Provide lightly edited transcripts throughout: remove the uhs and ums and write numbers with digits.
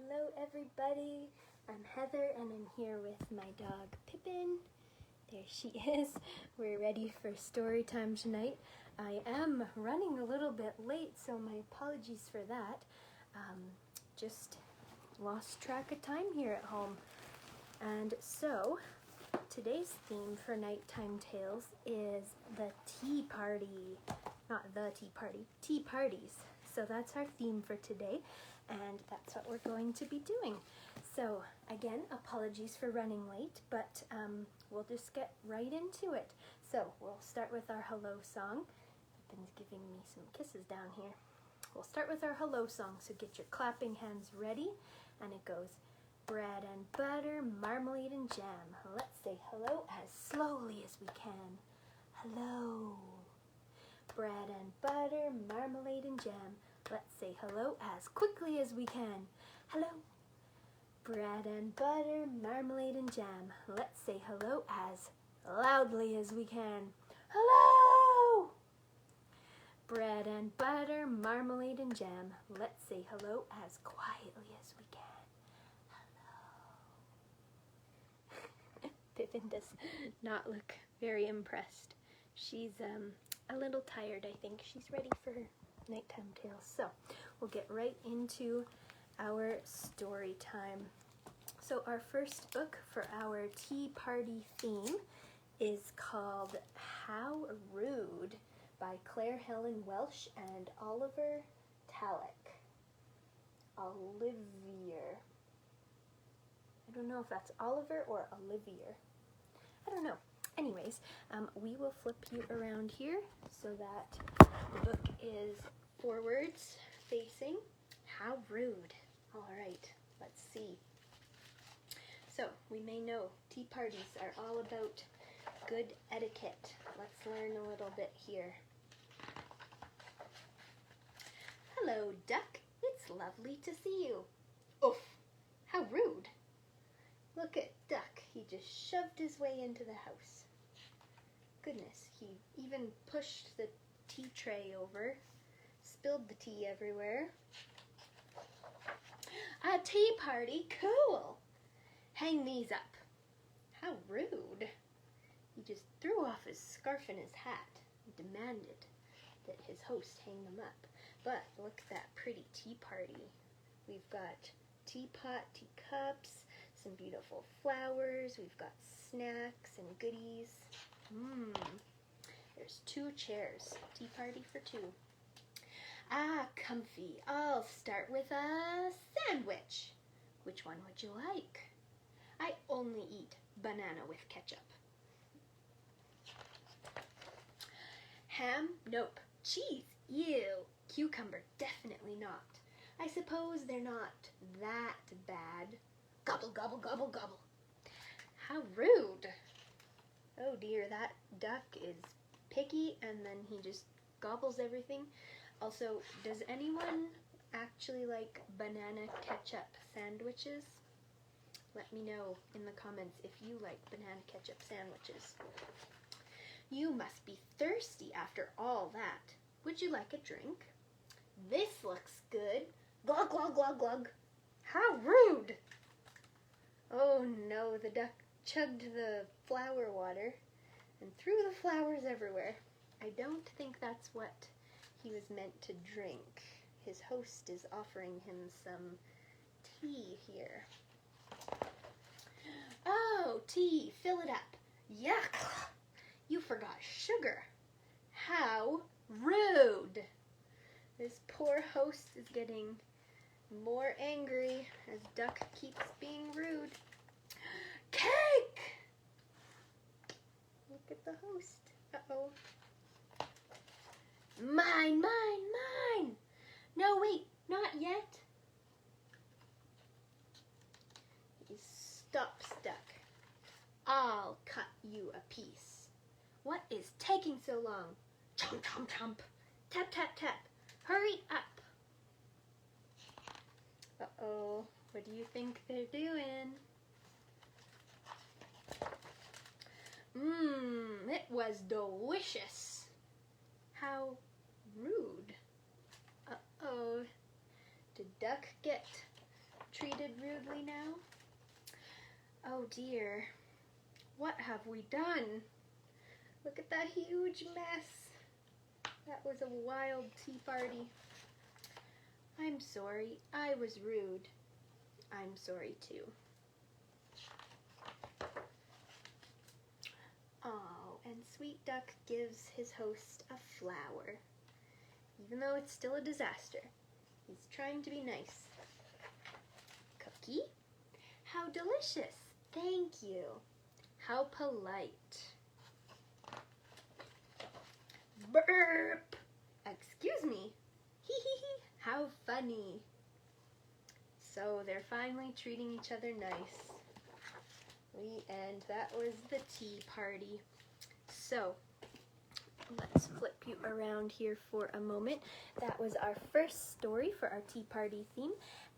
Hello everybody, I'm Heather and I'm here with my dog Pippin. There she is. We're ready for story time tonight. I am running a little bit late, so my apologies for that. Just lost track of time here at home. And so, today's theme for Nighttime Tales is the tea party. Not the tea party, tea parties. So that's our theme for today, and that's what we're going to be doing. So again, apologies for running late, but we'll just get right into it. So we'll start with our hello song. Pippin's giving me some kisses down here. We'll start with our hello song, so get your clapping hands ready, and it goes, bread and butter, marmalade and jam. Let's say hello as slowly as we can. Hello. Bread and butter, marmalade and jam. Let's say hello as quickly as we can. Hello. Bread and butter, marmalade and jam. Let's say hello as loudly as we can. Hello. Bread and butter, marmalade and jam. Let's say hello as quietly as we can. Hello. Pippin does not look very impressed. She's a little tired, I think. She's ready for her nighttime tales. So we'll get right into our story time. So our first book for our tea party theme is called How Rude by Claire Helen Welsh and Oliver Talek. Olivier. I don't know if that's Oliver or Olivier. I don't know. Anyways, we will flip you around here so that the book is forwards facing. How rude. All right, let's see. So, we may know tea parties are all about good etiquette. Let's learn a little bit here. Hello, Duck. It's lovely to see you. Oof, how rude. Look at Duck. He just shoved his way into the house. Goodness, he even pushed the tea tray over, spilled the tea everywhere. A tea party? Cool! Hang these up. How rude. He just threw off his scarf and his hat and demanded that his host hang them up. But look at that pretty tea party. We've got teapot, teacups, some beautiful flowers. We've got snacks and goodies. There's 2 chairs. Tea party for 2. Ah, comfy. I'll start with a sandwich. Which one would you like? I only eat banana with ketchup. Ham? Nope. Cheese? Ew. Cucumber? Definitely not. I suppose they're not that bad. Gobble, gobble, gobble, gobble. How rude. Oh dear, that duck is picky and then he just gobbles everything. Also, does anyone actually like banana ketchup sandwiches? Let me know in the comments if you like banana ketchup sandwiches. You must be thirsty after all that. Would you like a drink? This looks good. Glug, glug, glug, glug. How rude! Oh no, the duck chugged the flower water and threw the flowers everywhere. I don't think that's what he was meant to drink. His host is offering him some tea here. Oh, tea, fill it up. Yuck! You forgot sugar. How rude! This poor host is getting more angry as Duck keeps being rude. Cake! Look at the host. Uh-oh. Mine, mine, mine! No, wait, not yet. He stops Duck. I'll cut you a piece. What is taking so long? Chomp, chomp, chomp. Tap, tap, tap. Hurry up. Uh-oh, what do you think they're doing? It was delicious. How rude. Uh-oh. Did Duck get treated rudely now? Oh dear, what have we done? Look at that huge mess. That was a wild tea party. I'm sorry, I was rude. I'm sorry too. Oh, and Sweet Duck gives his host a flower. Even though it's still a disaster, he's trying to be nice. Cookie? How delicious! Thank you. How polite. Burp! Excuse me. Hee hee hee. How funny. So they're finally treating each other nice. And that was the tea party. So let's flip you around here for a moment. That was our first story for our tea party theme,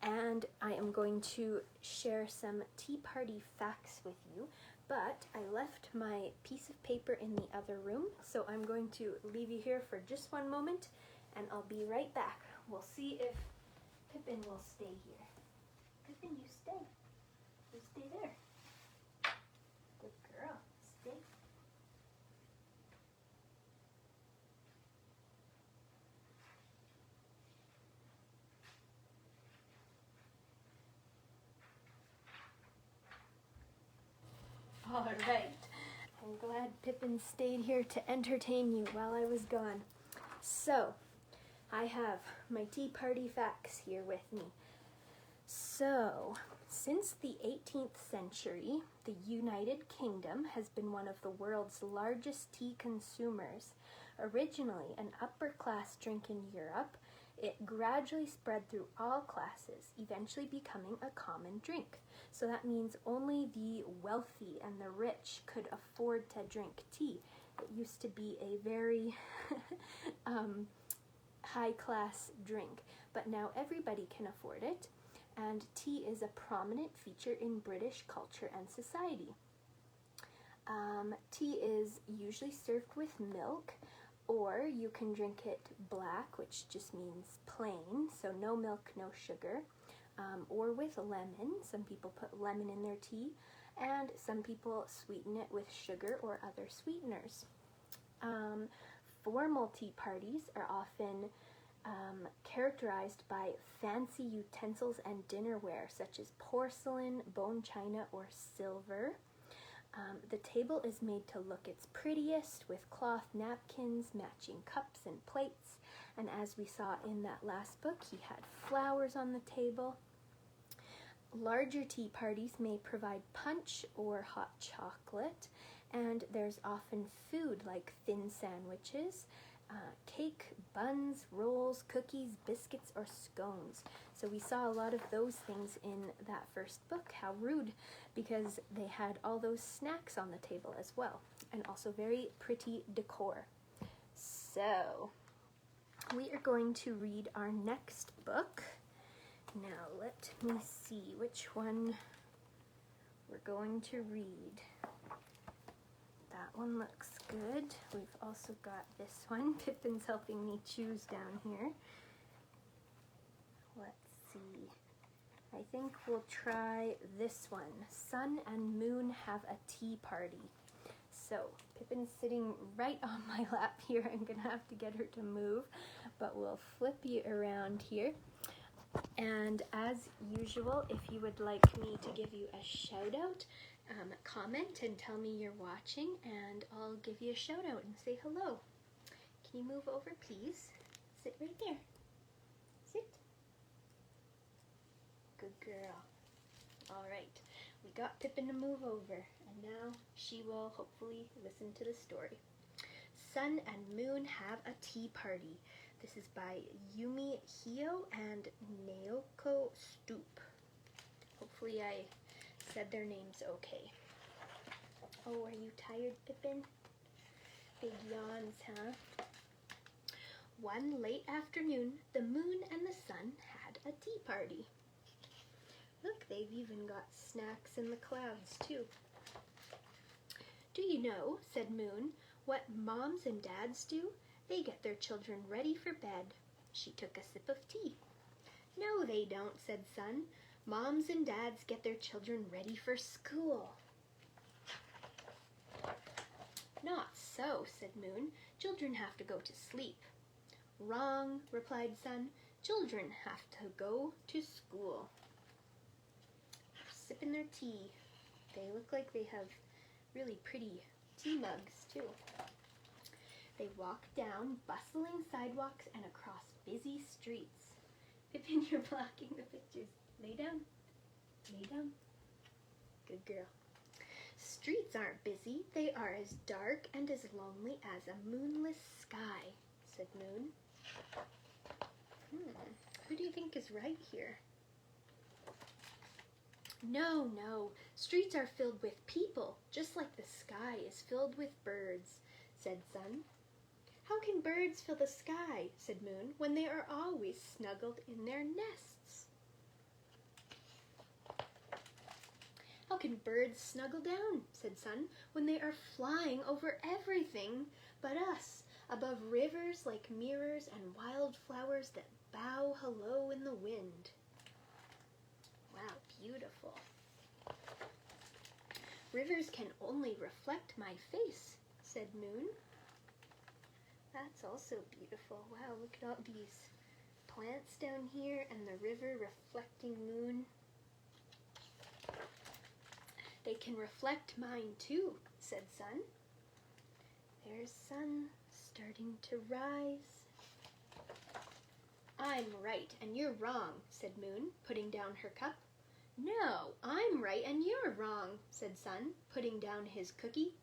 and I am going to share some tea party facts with you, but I left my piece of paper in the other room, so I'm going to leave you here for just one moment, and I'll be right back. We'll see if Pippin will stay here. Pippin, you stay. You stay there. Good girl. Stay. All right. I'm glad Pippin stayed here to entertain you while I was gone. So, I have my tea party facts here with me. So, since the 18th century, the United Kingdom has been one of the world's largest tea consumers. Originally an upper-class drink in Europe, it gradually spread through all classes, eventually becoming a common drink. So that means only the wealthy and the rich could afford to drink tea. It used to be a very high-class drink, but now everybody can afford it, and tea is a prominent feature in British culture and society. Tea is usually served with milk, or you can drink it black, which just means plain, so no milk, no sugar, or with lemon. Some people put lemon in their tea, and some people sweeten it with sugar or other sweeteners. Formal tea parties are often characterized by fancy utensils and dinnerware, such as porcelain, bone china, or silver. The table is made to look its prettiest with cloth napkins, matching cups and plates, and as we saw in that last book, he had flowers on the table. Larger tea parties may provide punch or hot chocolate, and there's often food like thin sandwiches, cake, buns, rolls, cookies, biscuits, or scones. So we saw a lot of those things in that first book. How rude, because they had all those snacks on the table as well, and also very pretty decor. So we are going to read our next book. Now let me see which one we're going to read. That one looks good. We've also got this one. Pippin's helping me choose down here. Let's see. I think we'll try this one. Sun and Moon Have a Tea Party. So, Pippin's sitting right on my lap here. I'm going to have to get her to move, but we'll flip you around here. And as usual, if you would like me to give you a shout out, comment and tell me you're watching, and I'll give you a shout out and say hello. Can you move over, please? Sit right there. Sit. Good girl. All right, we got Pippin to move over, and now she will hopefully listen to the story. Sun and Moon Have a Tea Party. This is by Yumi Hio and Naoko Stoop. Hopefully I said their names okay. Oh, are you tired, Pippin? Big yawns, huh? One late afternoon, the moon and the sun had a tea party. Look, they've even got snacks in the clouds, too. Do you know, said Moon, what moms and dads do? They get their children ready for bed. She took a sip of tea. No, they don't, said Sun. Moms and dads get their children ready for school. Not so, said Moon. Children have to go to sleep. Wrong, replied Sun. Children have to go to school. Sipping their tea. They look like they have really pretty tea mugs, too. They walk down bustling sidewalks and across busy streets. Pippin, you're blocking the pictures. Lay down. Lay down. Good girl. Streets aren't busy. They are as dark and as lonely as a moonless sky, said Moon. Who do you think is right here? No, no. Streets are filled with people, just like the sky is filled with birds, said Sun. How can birds fill the sky, said Moon, when they are always snuggled in their nests? How can birds snuggle down, said Sun, when they are flying over everything but us, above rivers like mirrors and wildflowers that bow hello in the wind? Wow, beautiful. Rivers can only reflect my face, said Moon. That's also beautiful. Wow, look at all these plants down here and the river reflecting Moon. They can reflect mine too, said Sun. There's Sun starting to rise. I'm right and you're wrong, said Moon, putting down her cup. No, I'm right and you're wrong, said Sun, putting down his cookie.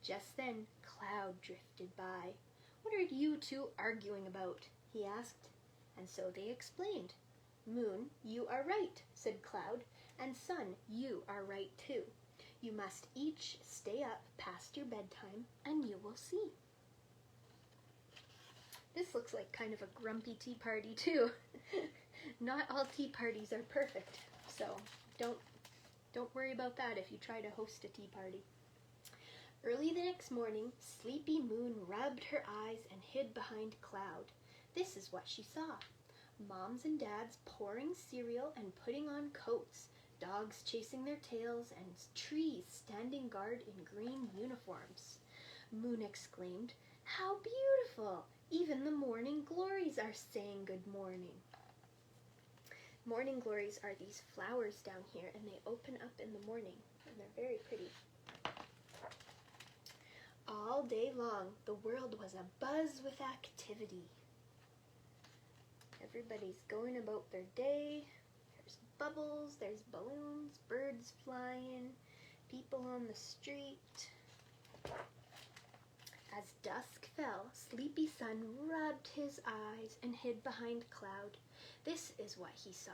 Just then, Cloud drifted by. What are you two arguing about? He asked. And so they explained. Moon, you are right, said Cloud, and Sun, you are right too. You must each stay up past your bedtime, and you will see. This looks like kind of a grumpy tea party too. Not all tea parties are perfect, so don't worry about that if you try to host a tea party. Early the next morning, Sleepy Moon rubbed her eyes and hid behind Cloud. This is what she saw. Moms and dads pouring cereal and putting on coats, dogs chasing their tails, and trees standing guard in green uniforms. Moon exclaimed, "How beautiful! Even the morning glories are saying good morning." Morning glories are these flowers down here, and they open up in the morning, and they're very pretty. All day long, the world was abuzz with activity. Everybody's going about their day. There's bubbles, there's balloons, birds flying, people on the street. As dusk fell, Sleepy Sun rubbed his eyes and hid behind Cloud. This is what he saw.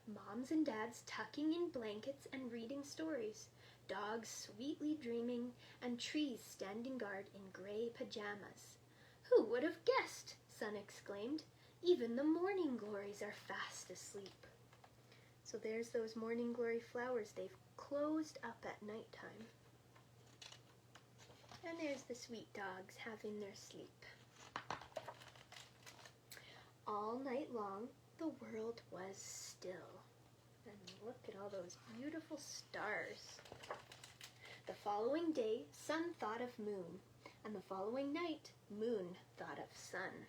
Moms and dads tucking in blankets and reading stories, dogs sweetly dreaming, and trees standing guard in gray pajamas. Who would have guessed? Sun exclaimed. Even the morning glories are fast asleep. So there's those morning glory flowers. They've closed up at nighttime. And there's the sweet dogs having their sleep. All night long, the world was still. And look at all those beautiful stars. The following day, Sun thought of Moon. And the following night, Moon thought of Sun.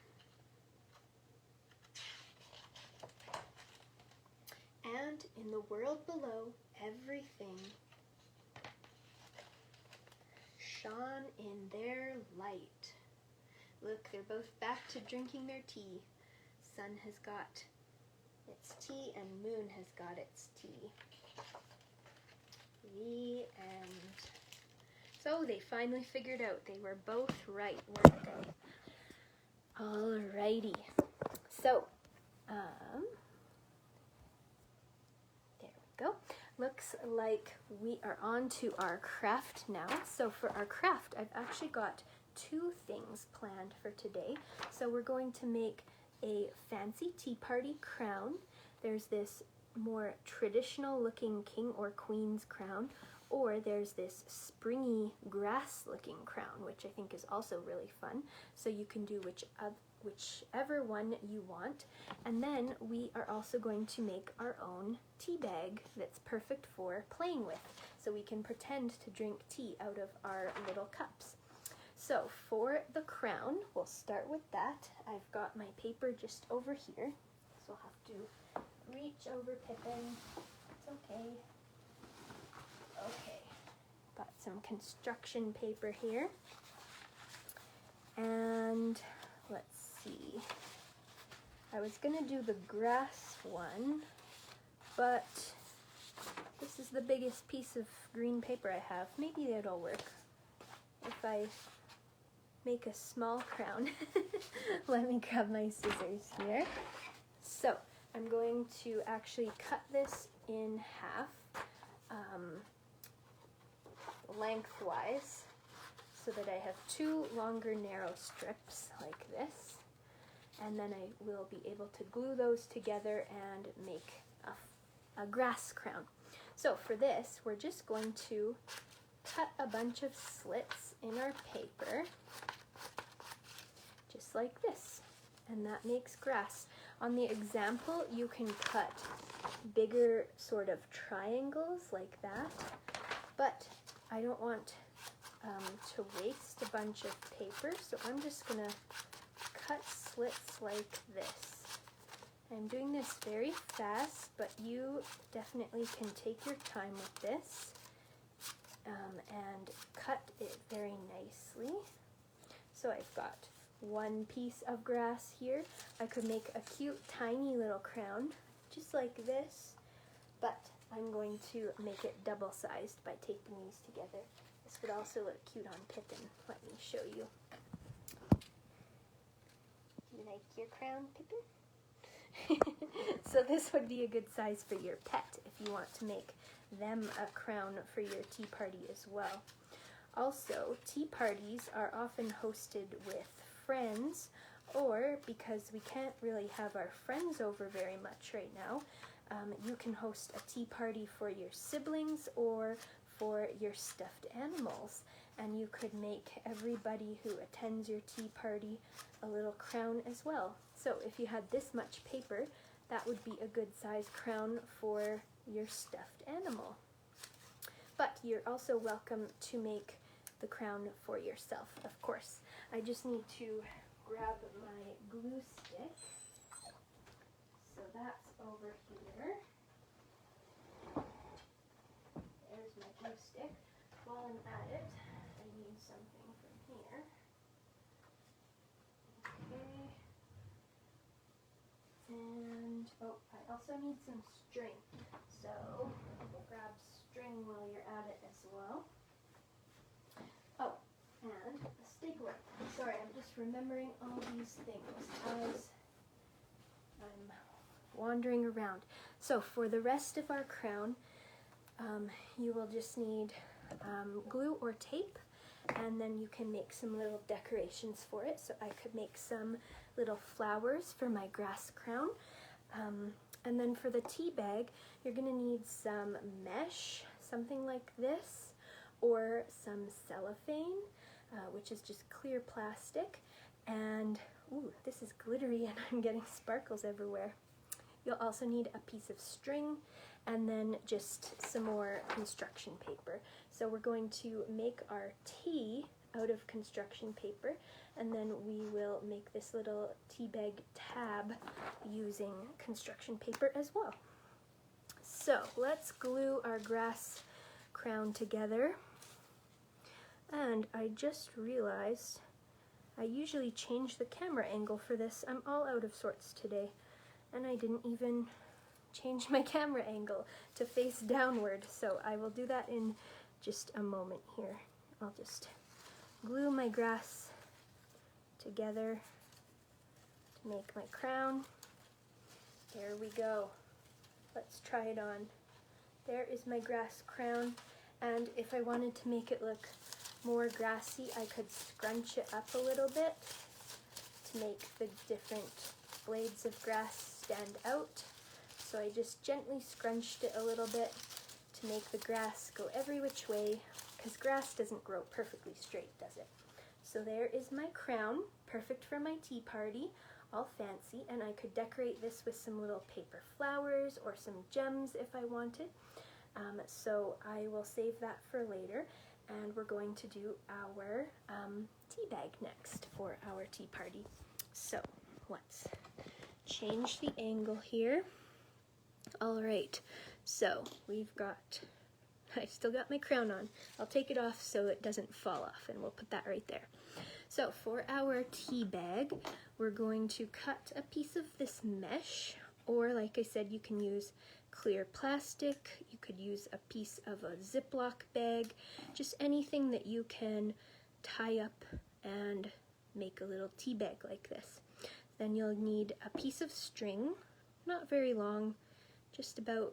And in the world below, everything shone in their light. Look, they're both back to drinking their tea. Sun has got its tea and Moon has got its tea. The end. So they finally figured out they were both right, weren't they? Alrighty. So, there we go. Looks like we are on to our craft now. So for our craft, I've actually got two things planned for today. So we're going to make a fancy tea party crown. There's this more traditional looking king or queen's crown, or there's this springy grass looking crown, which I think is also really fun. So you can do whichever one you want. And then we are also going to make our own tea bag that's perfect for playing with. So we can pretend to drink tea out of our little cups. So for the crown, we'll start with that. I've got my paper just over here. So I'll have to reach over Pippin. It's okay. Okay. Got some construction paper here. And let's see. I was gonna do the grass one, but this is the biggest piece of green paper I have. Maybe it'll work if I make a small crown. Let me grab my scissors here. So I'm going to actually cut this in half, lengthwise, so that I have two longer narrow strips like this, and then I will be able to glue those together and make a grass crown. So for this, we're just going to cut a bunch of slits in our paper, just like this, and that makes grass. On the example, you can cut bigger sort of triangles like that, but I don't want to waste a bunch of paper, so I'm just gonna cut slits like this. I'm doing this very fast, but you definitely can take your time with this and cut it very nicely. So I've got one piece of grass here. I could make a cute tiny little crown just like this, but I'm going to make it double-sized by taping these together. This would also look cute on Pippin. Let me show you. You like your crown, Pippin? So this would be a good size for your pet if you want to make them a crown for your tea party as well. Also, tea parties are often hosted with friends, or because we can't really have our friends over very much right now, you can host a tea party for your siblings or for your stuffed animals, and you could make everybody who attends your tea party a little crown as well. So if you had this much paper, that would be a good size crown for your stuffed animal. But you're also welcome to make the crown for yourself, of course. I just need to grab my glue stick. So that's over here. There's my glue stick. While I'm at it, I need something from here. Okay. And, oh, I also need some string. So we'll grab string while you're at it as well. Oh, and a stapler. Sorry, I'm just remembering all these things as I'm wandering around. So for the rest of our crown, you will just need glue or tape, and then you can make some little decorations for it. So I could make some little flowers for my grass crown. And then for the tea bag, you're gonna need some mesh, something like this, or some cellophane, which is just clear plastic. And, ooh, this is glittery and I'm getting sparkles everywhere. You'll also need a piece of string and then just some more construction paper. So we're going to make our tea out of construction paper, and then we will make this little tea bag tab using construction paper as well. So let's glue our grass crown together. And I just realized I usually change the camera angle for this. I'm all out of sorts today, and I didn't even change my camera angle to face downward, so I will do that in just a moment here. I'll just glue my grass together to make my crown. There we go. Let's try it on. There is my grass crown, and if I wanted to make it look more grassy, I could scrunch it up a little bit to make the different blades of grass stand out. So I just gently scrunched it a little bit to make the grass go every which way, because grass doesn't grow perfectly straight, does it? So there is my crown, perfect for my tea party, all fancy, and I could decorate this with some little paper flowers or some gems if I wanted. So I will save that for later, and we're going to do our tea bag next for our tea party. So let's change the angle here. All right, so we've got, I still got my crown on. I'll take it off so it doesn't fall off, and we'll put that right there. So for our tea bag, we're going to cut a piece of this mesh, or like I said, you can use clear plastic, you could use a piece of a Ziploc bag, just anything that you can tie up and make a little tea bag like this. Then you'll need a piece of string, not very long, just about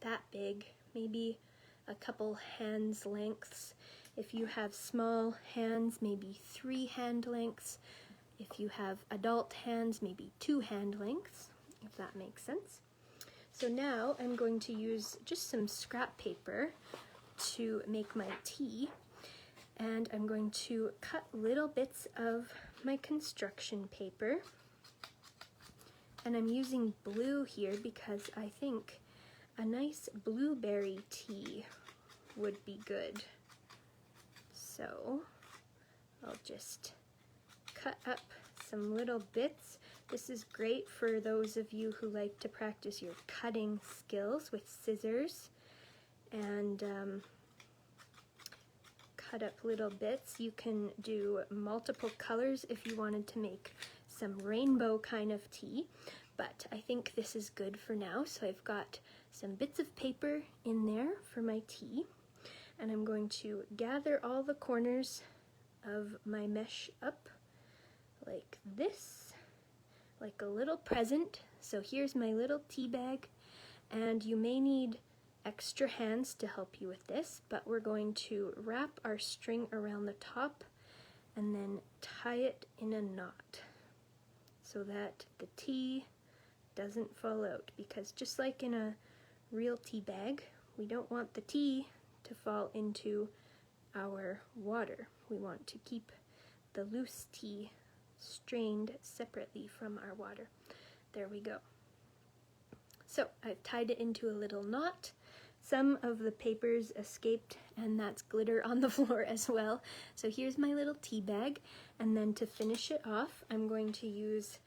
that big, maybe a couple hands lengths. If you have small hands, maybe 3 hand lengths. If you have adult hands, maybe 2 hand lengths, if that makes sense. So now I'm going to use just some scrap paper to make my tea, and I'm going to cut little bits of my construction paper, and I'm using blue here because I think a nice blueberry tea would be good. So I'll just cut up some little bits. This is great for those of you who like to practice your cutting skills with scissors and cut up little bits. You can do multiple colors if you wanted to make some rainbow kind of tea, but I think this is good for now. So I've got some bits of paper in there for my tea, and I'm going to gather all the corners of my mesh up like this, like a little present. So here's my little tea bag, and you may need extra hands to help you with this, but we're going to wrap our string around the top and then tie it in a knot so that the tea doesn't fall out, because just like in a real tea bag, we don't want the tea to fall into our water. We want to keep the loose tea strained separately from our water. There we go. So I've tied it into a little knot. Some of the papers escaped, and that's glitter on the floor as well. So here's my little tea bag, and then to finish it off, I'm going to use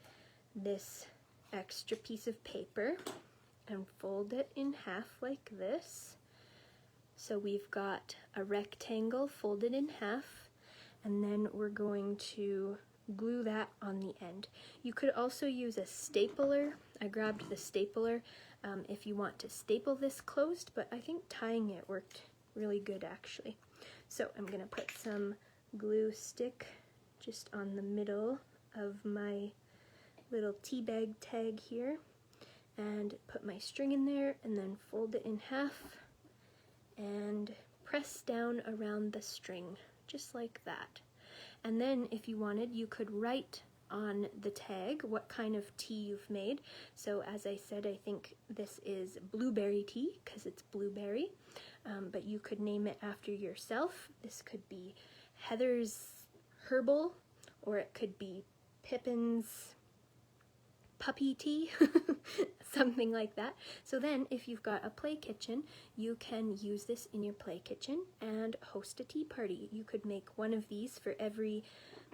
this extra piece of paper and fold it in half like this. So we've got a rectangle folded in half, and then we're going to glue that on the end. You could also use a stapler. I grabbed the stapler if you want to staple this closed, but I think tying it worked really good actually. So I'm gonna put some glue stick just on the middle of my little tea bag tag here, and put my string in there, and then fold it in half and press down around the string just like that. And then if you wanted, you could write on the tag what kind of tea you've made. So as I said, I think this is blueberry tea because it's blueberry, but you could name it after yourself. This could be Heather's Herbal, or it could be Pippin's Puppy Tea, something like that. So then if you've got a play kitchen, you can use this in your play kitchen and host a tea party. You could make one of these for every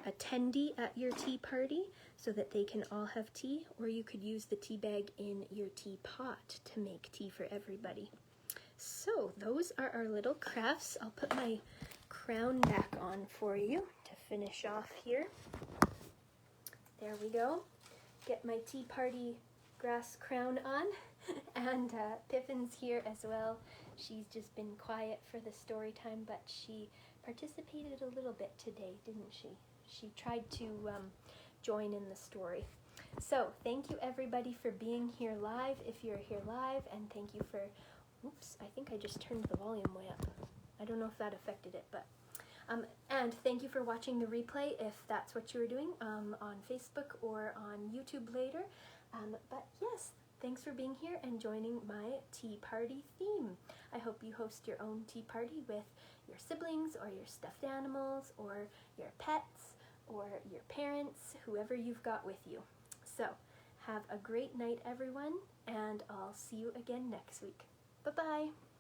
attendee at your tea party so that they can all have tea, or you could use the tea bag in your teapot to make tea for everybody. So those are our little crafts. I'll put my crown back on for you to finish off here. There we go. Get my tea party grass crown on, and Pippin's here as well. She's just been quiet for the story time, but she participated a little bit today, didn't she? She tried to join in the story. So thank you everybody for being here live, if you're here live, and thank you for, oops, I think I just turned the volume way up. I don't know if that affected it, but and thank you for watching the replay if that's what you were doing on Facebook or on YouTube later. But yes, thanks for being here and joining my tea party theme. I hope you host your own tea party with your siblings or your stuffed animals or your pets or your parents, whoever you've got with you. So, have a great night, everyone, and I'll see you again next week. Bye-bye!